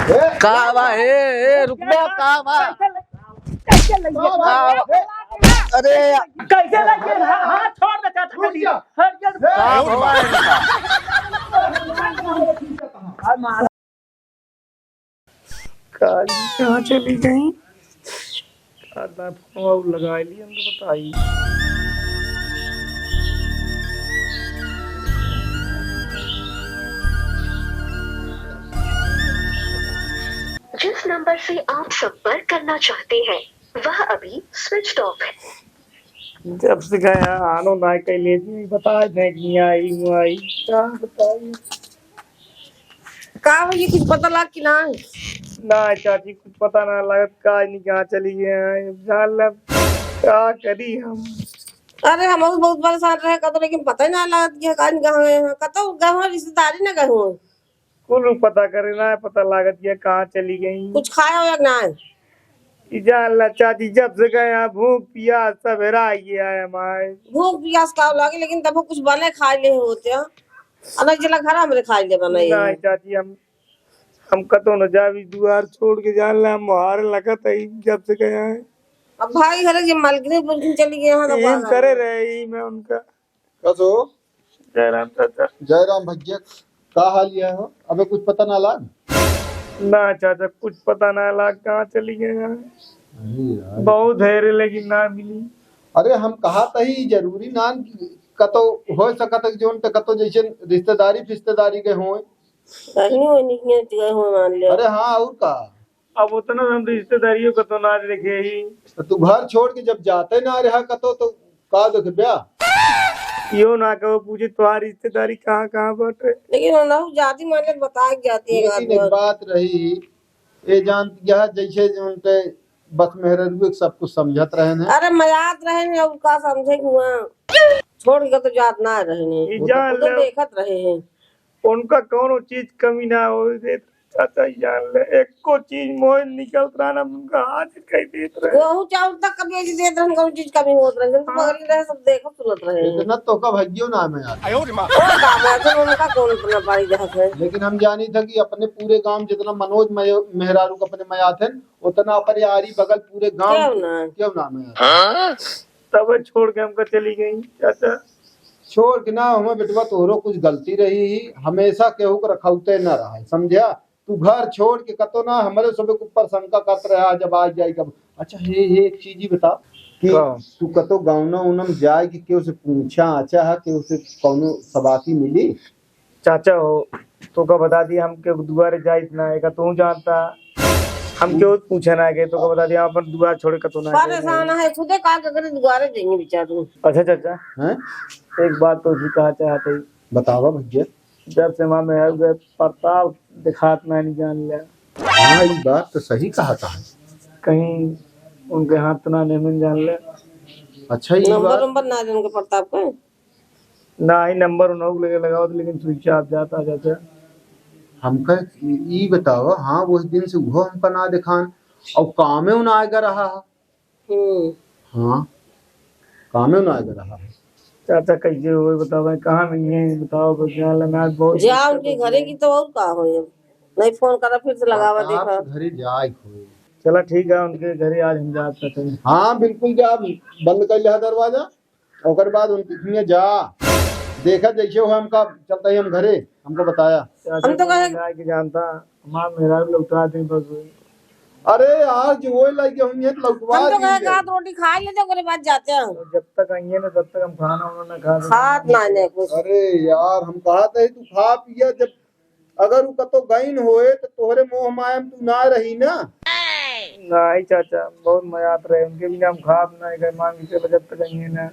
कावा है रुक जा कावा। कैसे लगे अरे कैसे लगे हाथ छोड़ दे चाचा हट जा कहाँ चली गई? फोन लगा ली हमको बताई। जिस नंबर से आप संपर्क करना चाहते हैं वह अभी स्विच ऑफ है। जब से गया आनो ना कह लेती बता दे कि आई आई क्या बताई का ये कुछ पता लग कि ना ना चाची कुछ पता ना लगत का नहीं कहाँ चली गई जान लब क्या करी हम। अरे हम बहुत परेशान रहे कतो लेकिन पता ही ना लगत कि कहां कहां गए हैं कतो गए रिश्तेदारी ना गए हो कुल पता करे ना पता लागत ये कहाँ चली गई। कुछ खाया हो या ना जान ला चाची जब से गए यहाँ भूख प्यास सब हेरा गया है हमारे। भूख प्यास का लगे लेकिन तब कुछ बने खा ले होते हैं अलग जला घर हमरे खा ले बनाई नहीं चाची हम कतो न जावी दुआर छोड़ के जान ला हम बाहर लगत है जब से गया है। अब भाई घर जे मलगने पुलकिन चली गए हैं तो करे रही मैं उनका कसो जयराम चाचा जयराम भैया का हाल यह हो अबे कुछ पता ना लाग ना चाचा कुछ पता ना लाग कहाँ चली गए बहुत है लेकिन ना मिली। अरे हम कहा तही जरूरी नान कतो हो सकत जोन पे कतो जैसे रिश्तेदारी फिश्तेदारी के होए अरे हाँ और का अब उतना हम रिश्तेदारियों को तो ना देखे ही तू घर छोड़ के जब जाते ना रहा कतो तो का देख ब्याह यो ना कहो पूछे तुम्हारी रिश्तेदारी कहाँ कहाँ बैठे लेकिन ना जाति माने बता जाती है एक बात रही ये जान यह जैसे उनके बस मेहरबी सब कुछ समझत रहे हैं। अरे मजाक रहे ने अब का समझे हुआ छोड़ के तो जात ना रहे ने तो देखत रहे हैं उनका कौन चीज कमी ना हो दे चाचा जान ले एक को चीज मोह निकल रहा ना उनका हाथ कहीं देत रहे वो चाउर तक कभी ऐसी देत रहन कौन चीज कमी होत रहे तो बगल रहे सब देखत सुनत रहे इतना तो का भाग्यो नाम है यार आयो रे मां और काम है तो उनका कौन इतना बड़ी देखत है। लेकिन हम जानी था कि अपने पूरे गांव जितना मनोज मेहरारू अपने मयात है उतना अपन यारी बगल पूरे गांव क्यों नाम है यार तब छोड़ के हमको चली गई चाचा छोड़ के ना हमें बेटवा तोहरो कुछ गलती रही ही हमेशा केहू को रखौते न रहा समझा तू घर छोड़ के कतो ना हमारे सब ऊपर शंका करते रहा जब आज जाए कब। अच्छा ये एक चीज ही बता कि तू कतो गाँव उनम जाए कि केहू से पूछा अच्छा है केहू से कौनो सबाती मिली चाचा हो तो का बता दिया हम के दुआरे जाए इतना है तू जानता हम क्यों पूछे ना गए तो का बता दिया अपन दुआर छोड़ के तो ना परेशान है खुदे का करे दुआरे देंगे बेचारू। अच्छा चाचा हैं एक बात तो जी कहा चाहते बतावा भैया जब से मां में गए प्रताप दिखात ना नहीं जान लिया। हाँ ये बात तो सही कहा था कहीं उनके हाथ ना नहीं मिल जान ले। अच्छा ये नंबर ना दे उनके प्रताप का ना ही नंबर उन्होंने लगे लगाओ लेकिन स्विच ऑफ जाता चाचा हमका ये बताओ हाँ उस दिन से वो हमका ना दिखान और कामे उन आएगा रहा हाँ कामे उन आएगा रहा चाचा कैसे हुए बताओ कहाँ नहीं है बताओ बहुत जा उनके घरे की तो और का हो नहीं फोन करा फिर से लगावा देखा घरे जाए चला ठीक है उनके घरे आज हम जा सकते हैं। हाँ बिल्कुल जा बंद कर लिया दरवाजा और बाद उनकी जा देखा जैसे हो हमका चलता ही हम घरे हमको बताया हम तो कहे जानता हमारा मेरा भी लौटा दें बस। अरे यार जो वो लगे होंगे तो लौटवा हम तो कहे रात रोटी खा लेते ओकरे बाद जाते हैं जब तक आएंगे ना तब तक हम खाना उन्होंने खात ना कुछ। अरे यार हम कहा थे तू खा पिया जब अगर उ कतो गईन होए तो तोहरे मोह माया में तू ना रही ना नहीं चाचा बहुत मजात रहे उनके बिना हम खाप ना गए मांग के जब तक आएंगे ना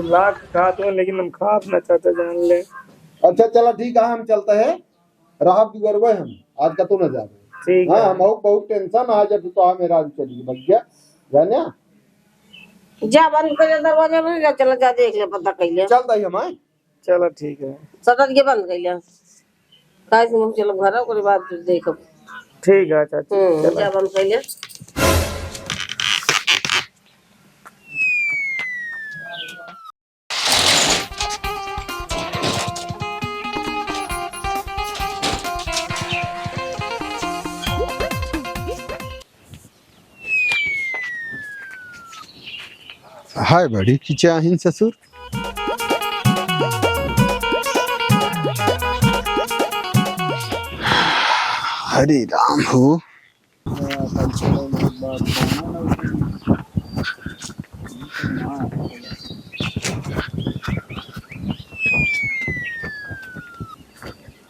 लाख खाते हैं लेकिन हम खाप ना चाचा जान ले। अच्छा चला ठीक है हम चलते हैं राह गुजरवे हम आज का तो न जावे ठीक है। है हम बहुत टेंशन आज जब तो मेरा चली भैया जाने जा बंद कर दरवाजा में जा चला जा देख ले पता कर ले चलता ही हम आए चलो ठीक है शटर के बंद कर ले काहे से हम चलो घर ओकरे बाद फिर देखब ठीक है चाचा जा बंद कर ले। हाय बड़ी खिंचाहिन ससुर। हरे राम हो।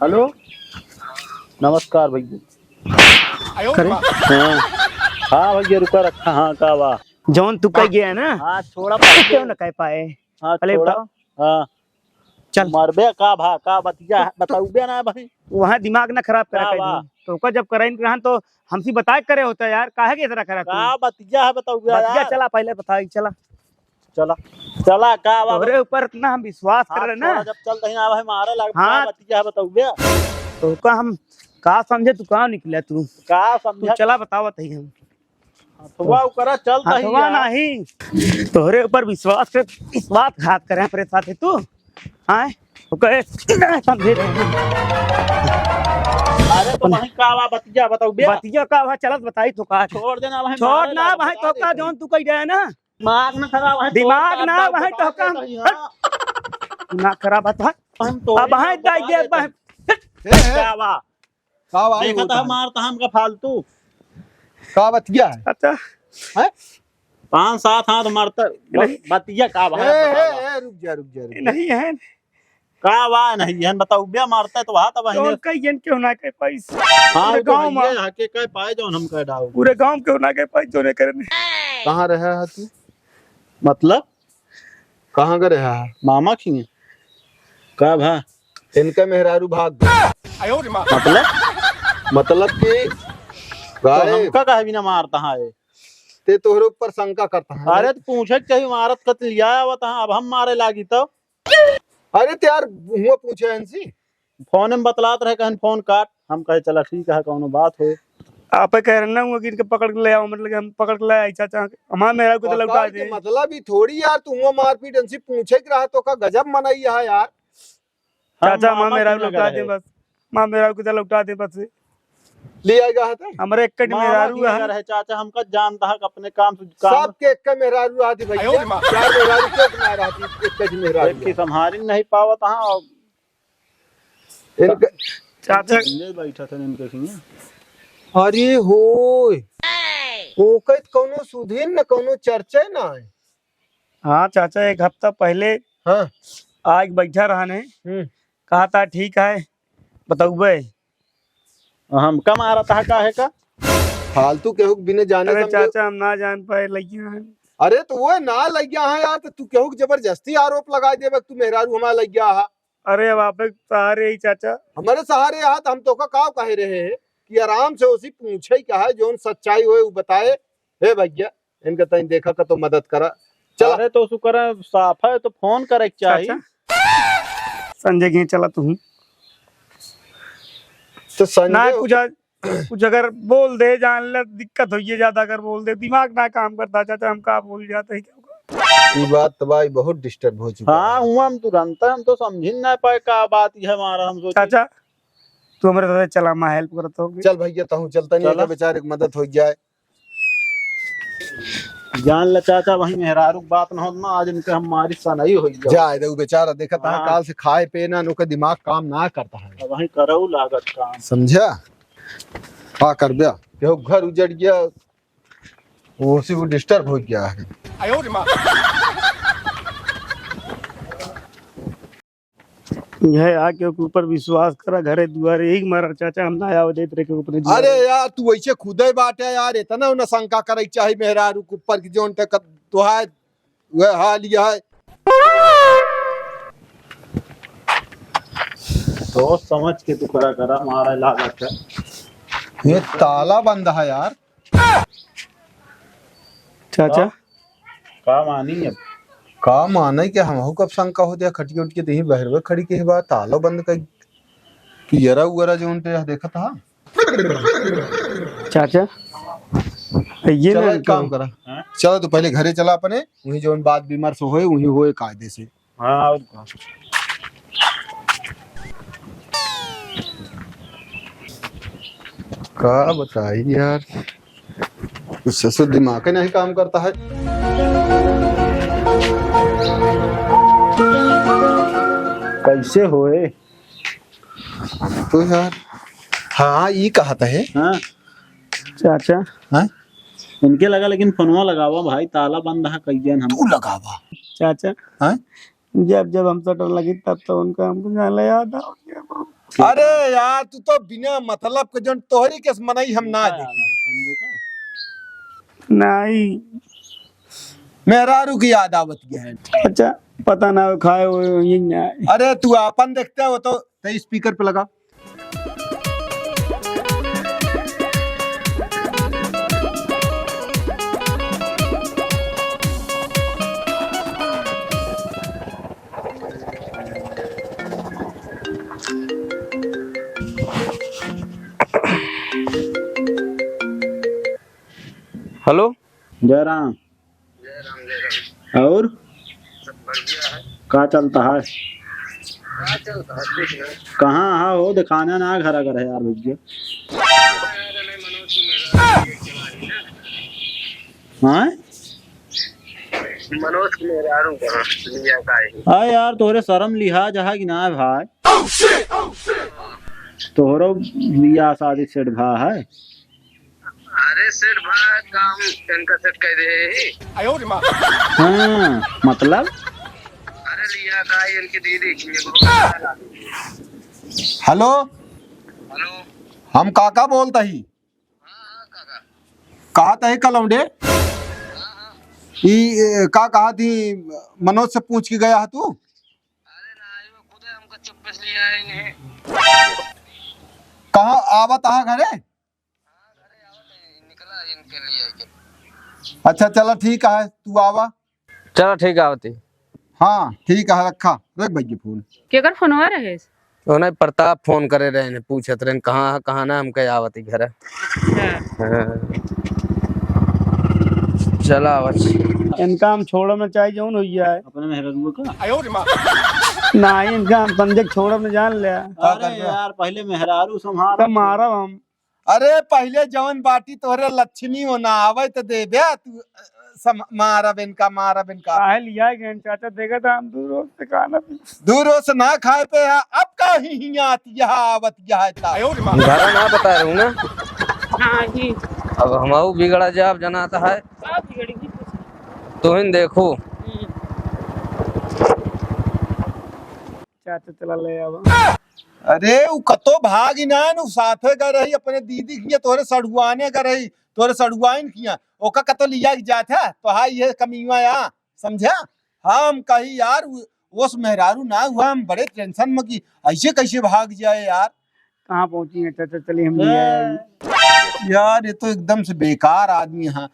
हेलो नमस्कार भैया। हाँ हाँ भैया रुका रखा। हाँ का वाह जौन तू कह गया ना हाँ छोड़ा क्यों ना कह पाए। हाँ पहले छोड़ा। बताओ। हाँ चल मरबे का भा का बतिया बताऊ बे ना भाई। वहाँ दिमाग ना खराब करा का वाह। तो का जब कराइन रहन तो हमसे बताए करे होता यार, काहे के तरह करा तू? का बतिया है बताऊ बे बतिया यार। चला पहले बताई चला। चला चला का वाह। तोरे ऊपर इतना हम विश्वास कर रहे ना। जब चल दही ना भाई मारे लग हाँ। का बतिया है बताऊ बे। तो का हम का समझे तू कहाँ निकला तू? का तू समझा चला बताओ बताइए हम। हथवा करा चल दही हथवा यार। नहीं तोरे ऊपर विश्वासघात करे अपने साथ तू। हाँ तो कहे समझे अरे तो वही का वाह बतिया बताऊ बे। बतिया का वहाँ चलत बताई तो का छोड़ देना भाई छोड़ ना भाई तो का जौन तू कह रहे ना दिमाग ना खराब है। दिमाग ना वहीं तो का ना खराब है हम तो अब वहाँ दाई दे का वाह का भाई देखा था मारता हमका फालतू। का बतिया है। अच्छा हैं? 5-7 हाथ मारता बतिया का वाह रुक जा रुक जा रुक जा। नहीं है का वाह नहीं है बताऊ बे मारता है तो वहां तब तो कई जन क्यों ना के पैसे हां पूरे गांव में ये हके कह पाए जो हम कह डाऊ पूरे गांव क्यों ना के पैसे जोने करने। कहाँ रहा है तू। मतलब कहाँ का रहा है। मामा की का भा इनका मेहरारू भाग गया। मतलब कि तो गाय हमका कहे भी ना मारता है। ते तोहरे ऊपर शंका करता है। अरे तो पूछे चाहिए मारत कत लिया हुआ था अब हम मारे लागी तो अरे तो यार हुआ पूछे इनसे। फोन में बतलात रहे कहन फोन काट हम कहे चला ठीक है कौनो बात हो। आप कह रहे ना हुआ कि इनके पकड़ के ले आओ मतलब हम पकड़ के ले आए चाचा हमारा मेरा को तो लौटा पकड़ दे। के मतलब ही थोड़ी यार तू हुआ मारपीट इनसे पूछे कि रहा तो का गजब मनाई है यार। चाचा हम माँ मामा मेरा की लौटा नगर दे है। बस माँ मेरा को तो लौटा दे बस ले आएगा है हमारे एक कट मामा मेरा की नगर है चाचा हमका जानता है अपने काम से काम सब के एक मेहरारू आती भैया। क्या मेहरारू क्यों बना रहा थी एक की मेहरारू संभारी नहीं पावत हाँ और इनका। चाचा ले बैठा था इनके खिया। अरे हो ओकत कोनो सुधीन न कोनो चर्चा ना है। हाँ चाचा एक हफ्ता पहले हाँ आज बैठा रहा ने कहा था ठीक है बताऊ बे। हमका मारा था का है का फालतू केहू बिना जाने अरे समझे। चाचा हम ना जान पाए लगिया है। अरे तो वो ना लग गया है यार तो तू केहू के जबरदस्ती आरोप लगा दे तू मेहरारू हमारा लग गया है। अरे अब आप सहारे ही चाचा हमारे सहारे यहाँ तो हम तो का काव कहे रहे हैं कि आराम से उसी पूछे क्या है जो सच्चाई हुए वो बताए। हे भैया इनका तई देखा का तो मदद करा चल। अरे तो शुक्र है साफ है तो फोन करे के चाहिए। संजय के चला तू तो ना संजय कुछ अगर बोल दे जान ले दिक्कत हो ये ज्यादा अगर बोल दे दिमाग ना काम करता चाचा हम का बोल जाते हैं ये बात तो भाई बहुत डिस्टर्ब हो चुका हाँ हुआ हम तुरंत हम तो समझ ही ना पाए का बात ये हमारा हम सोचे चाचा तू हमारे साथ चला मैं हेल्प करता हूँ। चल भैया तहु चलता नहीं है बेचारे की मदद हो जाए। जान ल चाचा वही मेहरारू बात न हो ना आज इनके हमारी सनई हो जाए दे बेचारा देखा था हाँ। काल से खाए पे ना नुका दिमाग काम ना करता है वही करो लागत काम। समझा का कर दिया केहू घर उजड़ गया वो उसी को डिस्टर्ब हो गया है। यह आके ऊपर विश्वास करा घरे दुआरे एक मारा चाचा हम ना आया देत रे के ऊपर अरे यार तू ऐसे खुदे बाटे यार इतना न शंका करे चाहिए मेहरारू के ऊपर की जोन तक तो है वह हाल ये है। तो समझ के तू करा करा हमारा लागत है। ये ताला बंद है यार। चाचा का मानी अब का माने के हम कब शंका हो दिया खटिया उठ के दही बहरवे खड़ी के बात ताला बंद कर कि यरा उगरा जो उनटे देखा था। चाचा ये चलो ना एक काम करा चलो तो पहले घरे चला अपने वही जो बात बीमार से होए वही होए कायदे से। हाँ और का बताई यार उससे दिमाग नहीं काम करता है। कैसे होए? तो यार हाँ ये कहता है। हाँ चाचा हाँ इनके लगा, लेकिन फोनवा लगावा भाई, ताला बंद है कहिए हम। तू लगावा। चाचा हाँ जब जब हम सटर लगी तब तो उनका हमको जान याद आ गया। अरे यार तू तो बिना मतलब के जन तोहरी के मनाई हम ना देखी। नहीं मेहरारू की याद आवत गया है। चाचा पता ना वो खाए हुए यही ना आए। अरे तू अपन देखते हो तो स्पीकर पे लगा। हेलो जयराम। और का चलता है? कहाँ हाँ हो दिखाना ना घर अगर है यार भैया। हाँ मनोज की मेहरारू कहाँ लिया का है? हाँ यार तोहरे शर्म लिहाज है कि ना भाई? तोहरो लिया शादी सेठ भा है। अरे सेठ भाई काम इनका सेट कह दे। हाँ मतलब अरे लिया का है इनकी दीदी की। हेलो हेलो हम काका बोलता ही। कहा था कलौडे का कहा थी मनोज से पूछ के गया है तू? अरे नहीं वो खुद हमको चुप्पे से लिया है इन्हें। कहाँ आवत आ घरे? निकला इनके लिए। अच्छा चलो ठीक है तू आवा। चलो ठीक है आवती। हाँ ठीक है रखा रख भैया फोन। केकर फोनवा रहे? तो नहीं प्रताप फोन करे रहे ने पूछत रहे कहाँ ना हमके आवती घर। हाँ। चला बस इनका हम छोड़ो में चाहिए जौन हो जाए अपने मेहरारू का। ना इनका हम संजय छोड़ो में जान लिया अरे यार पहले मेहरारू संभाल। तब मारा हम। अरे पहले जवन बाटी तोहरे लक्ष्मी होना आवे तो दे बे तू मारा बिन का काहे लिया है गहन चाचा देखा था हम दूर से खाना पी। दूर से ना खाए पे है अब का ही आती आवत है घर ना बता रहा हूँ ना। हाँ ही अब हमाऊ बिगड़ा जाब जनाता है सब बिगड़ी तो इन देखो। चाचा चला ले अब। अरे वो कतो भागी ना नु साथे कर रही अपने दीदी की तोरे सड़ुआने कर रही तोरे सड़ुआइन किया ओका कतो लिया जात है तो हां ये कमीवा या समझा। हम कही यार उस मेहरारू ना हुआ हम बड़े टेंशन में की ऐसे कैसे भाग जाए यार। कहाँ पहुंची है चाचा चलिए हम ले आए। यार ये तो एकदम से बेकार आदमी है।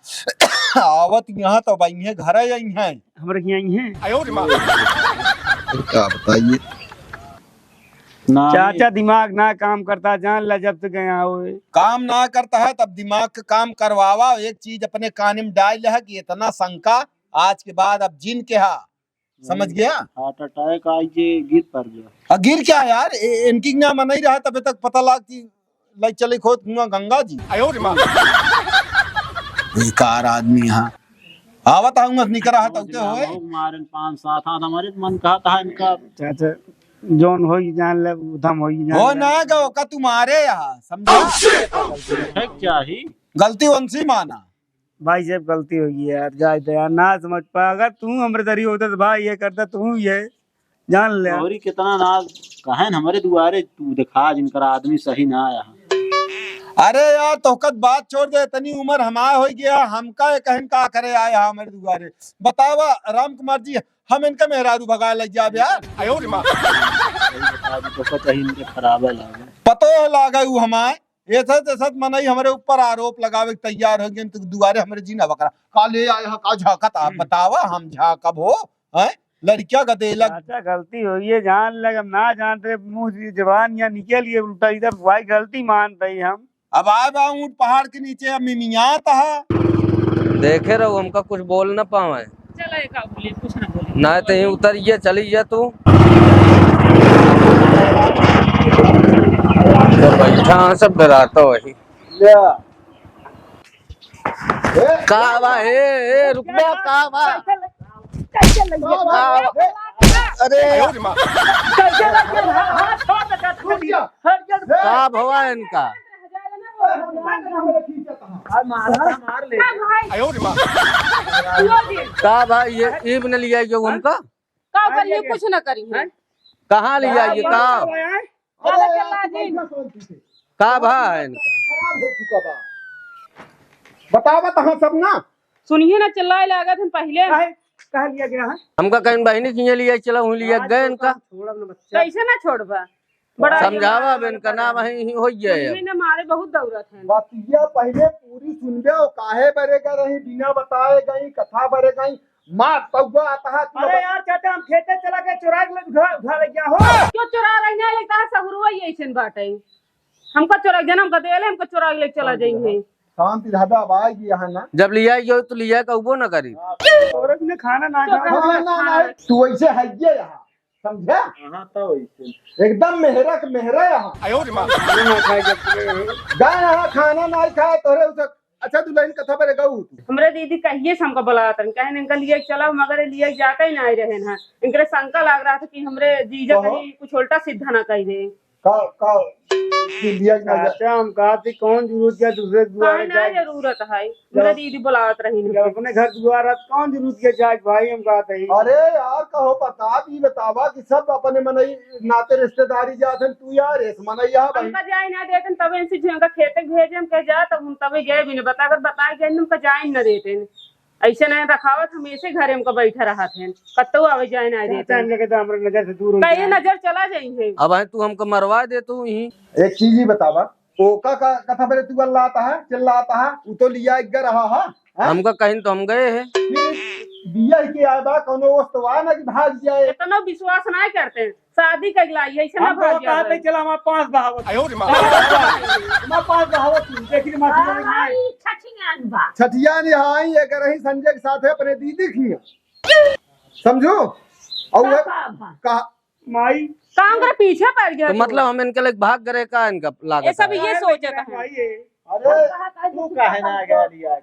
आवत यहाँ तो भाई है घर यही है हमारे यहीं हैं। क्या बताइए चाचा दिमाग ना काम करता जान ला जब तक गया हुए काम ना करता है तब दिमाग का काम करवावा। एक चीज अपने कान में डाल है कि इतना शंका आज के बाद अब जिन के हा समझ गया। हार्ट अटैक आई जे गिर पड़ गया। गिर क्या यार इनकी ना मन नहीं रहा तब तक पता लगा कि लाई चले खोद गंगा जी। बेकार आदमी यहाँ आवत आऊंगा निकल रहा था मारन 5-7 हाथ हमारे मन कहा था इनका। चाचा जोन हो जान ले उधम हो हो ना गो का तुम्हारे यहाँ समझा। चाहिए गलती उनसे माना भाई जब गलती होगी यार जाए तो यार ना समझ पा अगर तू हमरे दरी होता तो भाई ये करता तू ये जान ले। और कितना नाज कहे हमारे दुआरे तू दिखा जिनका आदमी सही ना आया। अरे यार तोहकत बात छोड़ दे इतनी उम्र हमारा हो गया हमका कहन का करे आया हमारे दुआरे बतावा राम कुमार जी हम इनका मेहरारू भगा लग जाब यार। खराब लागे पतो लागे वो हमारे ऐसा मनई हमारे ऊपर आरोप लगावे तैयार हो गए तो दुआरे हमारे जीना बकरा काले आया का झाकत आप बतावा हम झाकब हो है लड़किया का दे लग। चाचा गलती हुई है जान लग हम ना जानते मुंह से जबान या निकल ये उल्टा इधर भाई गलती मानते ही हम। अब आ ऊँट पहाड़ के नीचे मिमिया था देखे रहो हमका कुछ बोल ना पावे। चला एक बोले कुछ ना बोले ना तो यहीं उतरिए चली जा तू तो बैठा सब डराता वही कावा हे रुक जा कावा। अरे कैसे लग गया? हाथ छोड़ दे, छूट गया। हट गया। का भवा इनका मार ले। का भाई ये न लिया जो उनका का करिए कुछ न करी है कहाँ लिया ये का का भाई इनका खराब हो चुका बा। बतावा तहाँ सब ना सुनिए ना चिल्लाए लागत हम पहले कहा लिया गया है? हमका कहीं बहनी की लिया चला हूँ लिया गए इनका छोड़ा ना बच्चा। कैसे ना छोड़बा बड़ा समझावा अब इनका ना वही हो जाए अब। ना मारे बहुत दौड़त है बतिया पहले पूरी सुनबे और काहे बरेगा रही बिना बताए गई कथा बरे गई मार तौबा आता है अरे यार चाचा हम खेते चला के चुरा के उठा ले गया हो। क्यों चुरा रही है लगता है सहुरुआ ही ऐसे बाटे हमको चुरा जन्म का देले हमको चुरा ले चला जाएंगे शांति ढाबा आवाज यहाँ ना जब लिया जो तो लिया का वो न करी औरत ने खाना ना खाया। ना तू ऐसे है ये यहाँ समझा एकदम मेहरा के मेहरा यहाँ खाना ना खाए जब गाय यहाँ खाना नहीं खाए तोरे उसे अच्छा तू लाइन कथा पर गऊ हमरे दीदी कहिए से हमको बुलात रहे कहे इनका लिए चला मगर लिए जाके ही नहीं रहे ना इनके शंका लग रहा था कि हमरे जीजा कहीं कुछ उल्टा सीधा ना कही दे का लिया ना चाचा हम कहा थी कौन जरूरत क्या दूसरे द्वारे ना जरूरत है मेरे दीदी बुलावत रही जब अपने घर द्वारा कौन जरूरत क्या जाए भाई हम कहा थे। अरे यार कहो बता दी बतावा कि सब अपने मनई नाते रिश्तेदारी जाते हैं, तू यार एक मनैया भाई हमका जाए ना देते तब इनसे झेंगा खेते भेजे हम कह जा तब हम तभी गए भी नहीं बता कर बताए गए हमका जाए न देते ऐसे नहीं रखावत हमेशा घर हमको बैठे रहा थे कत्तो आवे जाए ना देते हमारे नजर से दूर हो कहीं नजर चला जाएंगे अब है तू हमको मरवा दे तू ही एक चीज ही बतावा ओका का कथा पर तू अल्लाह है चिल्लाता है वो तो लिया एक रहा है हमका कहीं तो हम गए हैं बिया के आबा कोनो वस्तुवा ना कि भाग जाए इतना विश्वास नहीं करते शादी कर लाई ऐसे ना हम तो भाग कहा थे जाए चला हमारे 5 बहावत हमारे 5 बहावत देखिए मासी छठिया निहाई एक रही संजय के साथ है अपने दीदी की समझो और वो कहा माई काम कर पीछे पड़ गया तो मतलब हम इनके लिए भाग करे का इनका ये लागत सब ये सोचता है अरे तू काहे ना गया लिया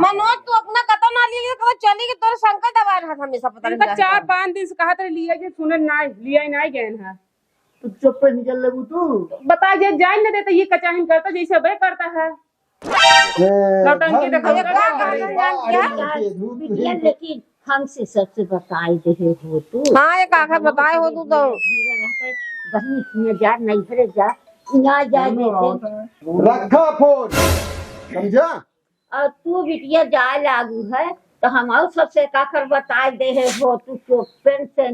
मनोज तू अपना कतो ना लिए कतो चली के तोरे शंकर दबा रहा था हमेशा पता इनका नहीं 4-5 दिन से कहा था लिया जे सुने ना लिया ही नहीं गए हैं तू चुप पे निकल ले तू बता जे जान न देता ये कचाहिन करता जैसे बे करता है नौटंकी देखो लेकिन हमसे सबसे बताई दे हो तू हां ये काका बताए हो तू तो गहनी किया जा नहीं फिर जा यहाँ जा देते रखा फोन समझा और तू बिटिया जा लागू है तो हम और सबसे काकर बताए दे हो तू चुप से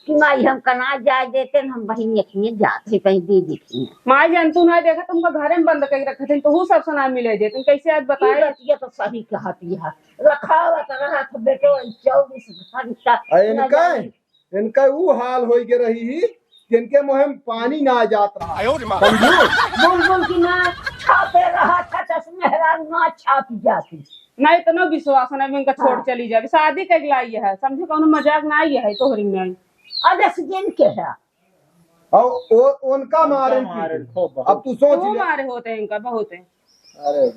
कि माई हम कना जा देते हम वही यखिए जाते कहीं दे देखिए माई जान तू ना देखा तुमको घर में बंद कर रखे थे तो वो सब सुना मिले जे तुम कैसे आज बताए ये तो सही कहती है रखा हुआ तो रहा था बेटो 24 घंटा इनका इनका वो हाल हो के रही ही जिनके मुँह में पानी ना जात रहा समझो बुलबुल की ना छापे रहा था चश्मेरा ना छाप जाती नहीं इतना विश्वास नहीं उनका छोड़ चली जाए शादी कर लाई है समझे कौन मजाक ना आई है तोहरी में अदस दिन के है और उनका मारे अब तू सोच वो ले मारे होते हैं इनका बहुत है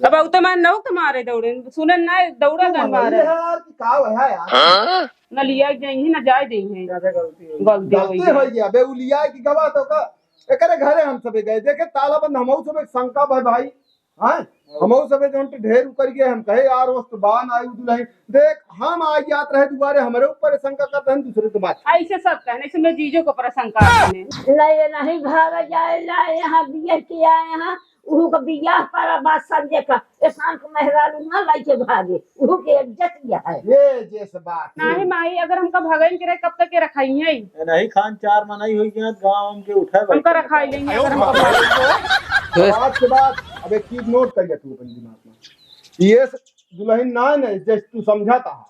अब तो मैं नौ के मारे दौड़े सुने ना दौड़ा गन मारे यार कि का है यार न लिया जाएंगे न जाए देंगे गलती गलती हो गया बे उलिया की गवा तो का एकरे घरे हम सबे गए देखे ताला बंद हमहु सबे शंका भाई हां हमहु सबे जोन ढेर कर गए हम कहे यार वस्त बान आई दुल्हन देख हम आ जात रहे दोबारा हमारे ऊपर शंका करते हैं दूसरे तो बात ऐसे सब कहने से मैं जीजो को प्रशंका करने ले नहीं भाग जाए ला यहाँ बिया किया यहाँ उहु का बियाह पर बात संजय का एसान को मेहरारू ना लाई के भागे उहु के इज्जत किया है ये जैसे बात नहीं माई अगर हमका भगन करे कब तक के रखाई है नहीं खान 4 मनाई हुई गया गांव हम के उठा हमका रखाई लेंगे अगर हमका भगन तो आज के बाद अब एक चीज नोट कर तू अपन दिमाग में ये दुल्हन ना नहीं जैसे तू समझाता है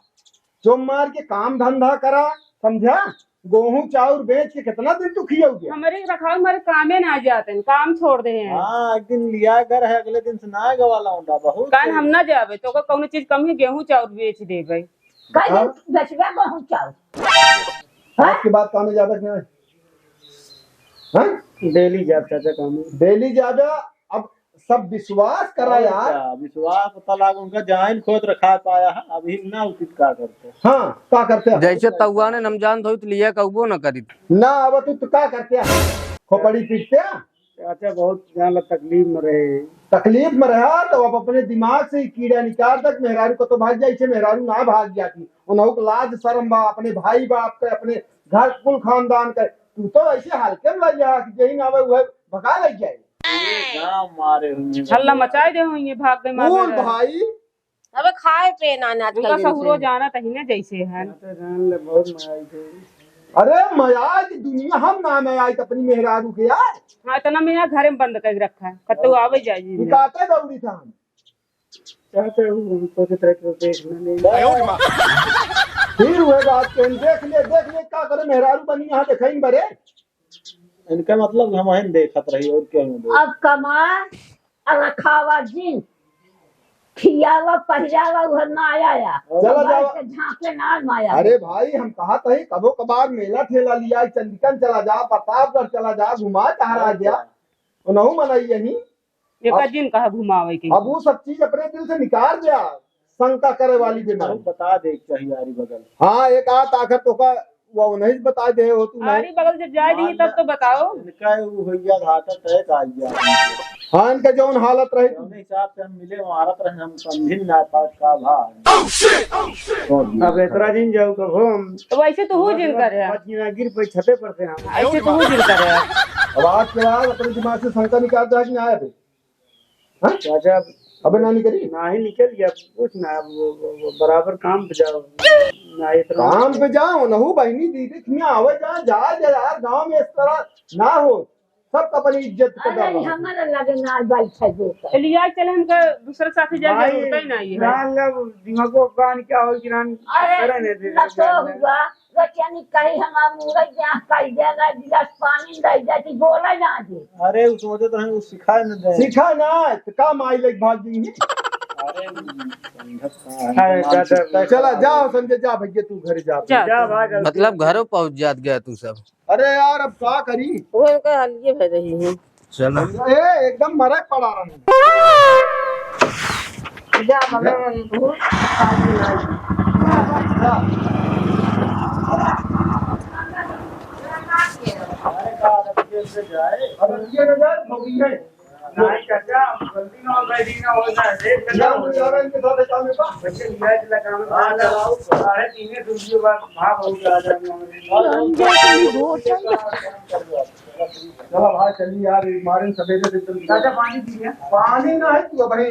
जो मार के काम धंधा करा समझा गेहूं चाउर बेच के कितना दिन तू खियोगे हमारे रखाव हमारे कामे ना जाते हैं काम छोड़ दे हैं हां एक दिन लिया घर है अगले दिन से ना गवाला होंडा बहुत कान हम ना जावे तो का कौनो चीज कम है गेहूं चाउर बेच दे भाई कहीं बचवा बहुत चाव आज के बाद काम ज्यादा नहीं हां डेली जाब चाचा काम डेली ज्यादा अब सब विश्वास करा यार। क्या विश्वास पता लगा उनका जाइन खोद रखा पाया है अभी ना उचित का करते। हाँ क्या करते हैं? जैसे तउआ ने नमजान धोई तो लिया कबो न करी। ना अब तू क्या करते हैं? खोपड़ी पीटते हैं? चाचा बहुत ज्यादा तकलीफ में रहे। तकलीफ में रहा तो अब अपने दिमाग से ही कीड़ा निकाल तक मेहरारू को तो भाग जाए, मेहरारू ना भाग जाती। उन्हों को लाज शर्म बा अपने भाई बाप के, अपने घर कुल खानदान के। तू तो ऐसे हल्के में लग जा कि यही ना वह भगा लग जाए। मारे हुए हल्ला मचाए दे हुई भाग गए मार कौन भाई? अबे खाए पे ना उनका सहुरो जाना तही जैसे है। जान ले बहुत मजा थे। अरे मयाज दुनिया हम ना मयाज अपनी मेहरारू के यार। हाँ इतना मेरा घर में बंद कर रखा है कत्तो आवे जाए निकालते दौड़ी था हम। चाहते हूँ सोचे तरह को देखना नहीं। फिर हुए बात के देख ले क्या करे मेहरारू बनी यहाँ देखें बरे। इनका मतलब हम वहीं देखत रही और क्या है। अब कमा रखावा जिन खियावा पहिरावा वह ना आया चला जाओ। झांके ना माया। अरे भाई हम कहा था ही कबो कबार मेला ठेला लिया, चंदीगढ़ चला जा, प्रतापगढ़ चला जा, घुमा टहरा गया उन्हों मनाई यही। एक दिन कहा घुमावे के अब वो सब चीज अपने दिल से निकाल दिया, शंका करे वाली बीमारी। बता दे चाहिए यारी बगल। हाँ एक आ ताकत तो का वो नहीं बता दे हो तू अरे नहीं। बगल से जाए दी तब तो बताओ। इनका वो भैया घाटा तय का गया। हाँ इनका जौन हालत रही उस हिसाब से हम मिले मारत रहे हम समझिन ना पास का भाग। अब इतना दिन जाऊ कहो हम तो वैसे तो हो जिन कर रहा है गिर पे छते पड़ते हैं हम। ऐसे तो हो जिन कर रहा अब आज के बाद अपने दिमाग से शंका निकाल दिया कि नहीं आया थे। हाँ? चाचा अबे ना निकली ना ही निकल गया कुछ ना। अब वो बराबर काम पे जाओ ना इतना काम पे जाओ न हो बहनी दीदी तुम आवे जा यार गांव में इस तरह ना हो। सब अपनी इज्जत का अरे डर हमारा लगे ना बैठे जो लिया चले हमका दूसरे साथी जाए जरूरत ही नहीं है। जान लब दिमाग को कान क्या हो कि नान करे नहीं दे अरे तो हुआ रचनी कहीं हमारा मुंह जहाँ कई जगह गिलास पानी दे जाती बोला ना जी। अरे उस सोचे तो हम सिखाए न दे। सीखा ना तो काम आई लग भाग जी। चला जाओ समझे जा भैया तू घर जा। जा भाग मतलब घरों पहुंच जात गया तू सब। अरे यार अब क्या करी? वो इनका हल्के भर रही है। चलो ए एकदम मरे पड़ा रहा। जा मगर बहुत काजी अब ये नजर होगी है नहीं चाचा गलती ना हो गई ना हो जाए ना मुझे इनके साथ काम में पा। बच्चे लिया लगा में हां चलाओ 3.5 रुपये बाद भाग हो जा चला भाई चलिए यार मारे सवेरे से चाचा पानी पी लिया। पानी ना है तू भाई।